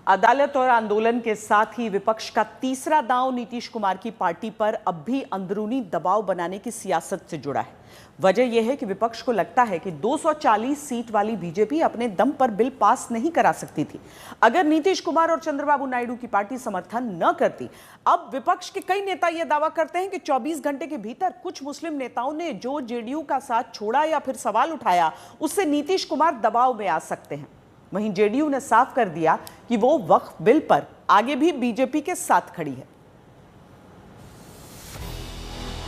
अदालत और आंदोलन के साथ ही विपक्ष का तीसरा दांव नीतीश कुमार की पार्टी पर अब भी अंदरूनी दबाव बनाने की सियासत से जुड़ा है। वजह यह है कि विपक्ष को लगता है कि 240 सीट वाली बीजेपी अपने दम पर बिल पास नहीं करा सकती थी अगर नीतीश कुमार और चंद्रबाबू नायडू की पार्टी समर्थन न करती। अब विपक्ष के कई नेता यह दावा करते हैं कि 24 घंटे के भीतर कुछ मुस्लिम नेताओं ने जो जेडीयू का साथ छोड़ा या फिर सवाल उठाया, उससे नीतीश कुमार दबाव में आ सकते हैं। वहीं जेडीयू ने साफ कर दिया कि वो वक्फ बिल पर आगे भी बीजेपी के साथ खड़ी है।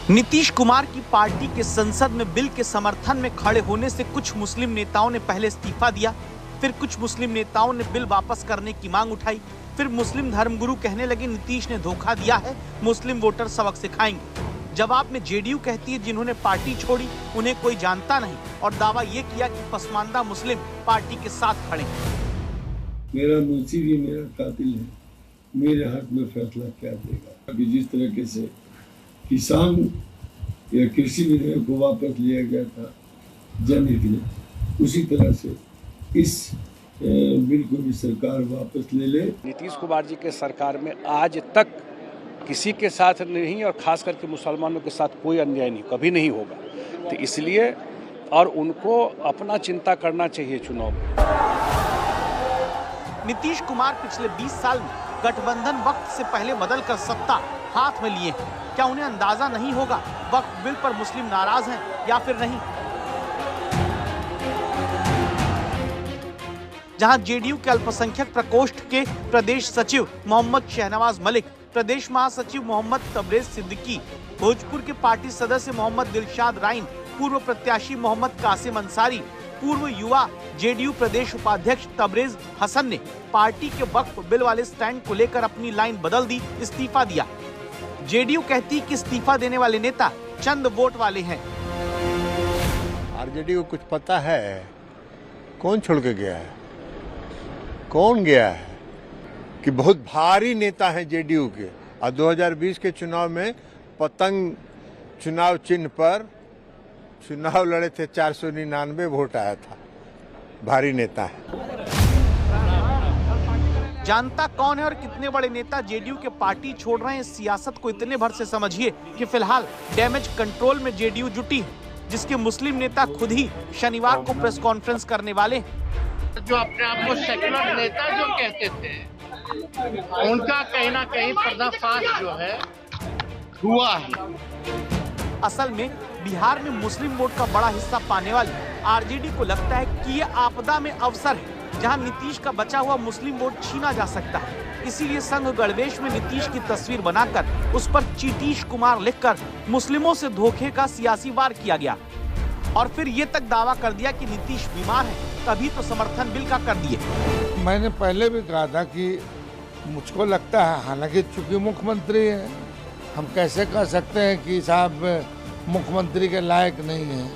नीतीश कुमार की पार्टी के संसद में बिल के समर्थन में खड़े होने से कुछ मुस्लिम नेताओं ने पहले इस्तीफा दिया, फिर कुछ मुस्लिम नेताओं ने बिल वापस करने की मांग उठाई, फिर मुस्लिम धर्मगुरु कहने लगे नीतीश ने धोखा दिया है, मुस्लिम वोटर सबक सिखाएंगे। जवाब में जेडीयू कहती है जिन्होंने पार्टी छोड़ी उन्हें कोई जानता नहीं, और दावा ये किया कि पसमानदा मुस्लिम पार्टी के साथ खड़े हैं। मेरा मुंशी भी मेरा कातिल है, मेरे हक में फैसला क्या देगा। अभी जिस तरीके से किसान या कृषि विधेयक को वापस लिया गया था जनहित में, उसी तरह से इस बिल को भी सरकार वापस ले ले। नीतीश कुमार जी के सरकार में आज तक किसी के साथ नहीं, और खास करके मुसलमानों के साथ कोई अन्याय नहीं, कभी नहीं होगा। तो इसलिए और उनको अपना चिंता करना चाहिए चुनाव में। नीतीश कुमार पिछले 20 साल में गठबंधन वक्त से पहले बदलकर सत्ता हाथ में लिए हैं। क्या उन्हें अंदाजा नहीं होगा वक्फ बिल पर मुस्लिम नाराज हैं या फिर नहीं? जहां जेडीयू के अल्पसंख्यक प्रकोष्ठ के प्रदेश सचिव मोहम्मद शहनवाज मलिक, प्रदेश महासचिव मोहम्मद तबरेज सिद्दीकी, भोजपुर के पार्टी सदस्य मोहम्मद दिलशाद राइन, पूर्व प्रत्याशी मोहम्मद कासिम अंसारी, पूर्व युवा जेडीयू प्रदेश उपाध्यक्ष तबरेज हसन ने पार्टी के वक्फ बिल वाले स्टैंड को लेकर अपनी लाइन बदल दी, इस्तीफा दिया। जेडीयू कहती कि इस्तीफा देने वाले नेता चंद वोट वाले हैं। आरजेडी को कुछ पता है कौन छोड़ के गया है, कौन गया है, कि बहुत भारी नेता हैं जेडीयू के। और 2020 के चुनाव में पतंग चुनाव चिन्ह पर चुनाव लड़े थे, 499 वोट आया था। भारी नेता है। जानता कौन है और कितने बड़े नेता जेडीयू के पार्टी छोड़ रहे हैं, इस सियासत को इतने भर से समझिए कि फिलहाल डैमेज कंट्रोल में जेडीयू जुटी है, जिसके मुस्लिम नेता खुद ही शनिवार को प्रेस कॉन्फ्रेंस करने वाले हैं। जो अपने आप को सेक्युलर नेता जो कहते थे, उनका कहीं ना कहीं पर्दाफाश जो है हुआ है। असल में बिहार में मुस्लिम वोट का बड़ा हिस्सा पाने वाली आरजेडी को लगता है कि ये आपदा में अवसर है जहां नीतीश का बचा हुआ मुस्लिम वोट छीना जा सकता है। इसीलिए संघ गणवेश में नीतीश की तस्वीर बनाकर उस पर चीतीश कुमार लिखकर मुस्लिमों से धोखे का सियासी वार किया गया, और फिर ये तक दावा कर दिया कि नीतीश बीमार है, तभी तो समर्थन बिल का कर दिए। मैंने पहले भी कहा था कि मुझको लगता है, हालांकि चूंकि मुख्यमंत्री है, हम कैसे कह सकते हैं कि साहब मुख्यमंत्री के लायक नहीं है,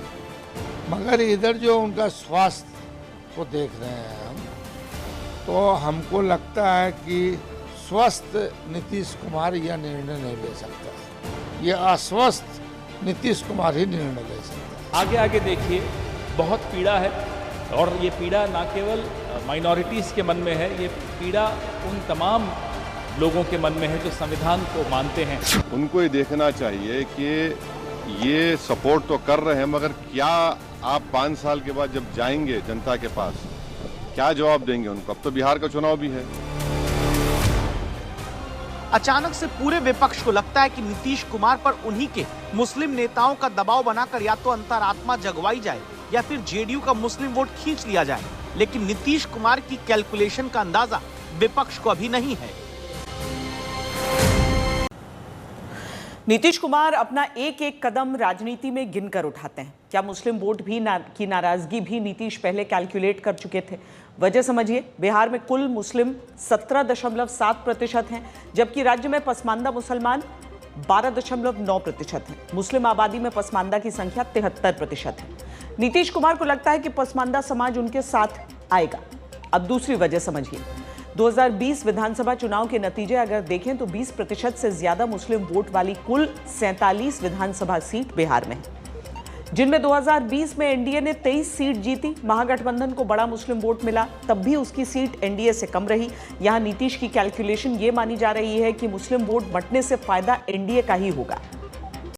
मगर इधर जो उनका स्वास्थ्य को देख रहे हैं हम, तो हमको लगता है कि स्वस्थ नीतीश कुमार यह निर्णय नहीं ले सकता, ये अस्वस्थ नीतीश कुमार ही निर्णय ले सकता। आगे आगे देखिए, बहुत पीड़ा है, और ये पीड़ा ना केवल माइनॉरिटीज़ के मन में है, ये पीड़ा उन तमाम लोगों के मन में है जो संविधान को मानते हैं। उनको ये देखना चाहिए कि ये सपोर्ट तो कर रहे हैं, मगर क्या आप 5 साल के बाद जब जाएंगे जनता के पास, क्या जवाब देंगे उनको? अब तो बिहार का चुनाव भी है। अचानक से पूरे विपक्ष को लगता है कि नीतीश कुमार पर उन्हीं के मुस्लिम नेताओं का दबाव बनाकर या तो अंतरात्मा जगवाई जाए या फिर जेडीयू का मुस्लिम वोट खींच लिया जाए, लेकिन नीतीश कुमार की कैलकुलेशन का अंदाजा विपक्ष को अभी नहीं है। नीतीश कुमार अपना एक एक कदम राजनीति में गिनकर उठाते हैं। क्या मुस्लिम वोट भी की नाराजगी भी नीतीश पहले कैलकुलेट कर चुके थे? वजह समझिए, बिहार में कुल मुस्लिम 17.7% हैं, जबकि राज्य में पसमानदा मुसलमान 12.9% हैं। मुस्लिम आबादी में पसमानदा की संख्या 73% है। नीतीश कुमार को लगता है कि पसमानदा समाज उनके साथ आएगा। अब दूसरी वजह समझिए, 2020 विधानसभा चुनाव के नतीजे अगर देखें तो 20% से ज्यादा मुस्लिम वोट वाली कुल 47 विधानसभा सीट बिहार में है। जिनमें 2020 में एनडीए ने 23 सीट जीती। महागठबंधन को बड़ा मुस्लिम वोट मिला, तब भी उसकी सीट एनडीए से कम रही। यहां नीतीश की कैलकुलेशन ये मानी जा रही है कि मुस्लिम वोट बंटने से फायदा एनडीए का ही होगा।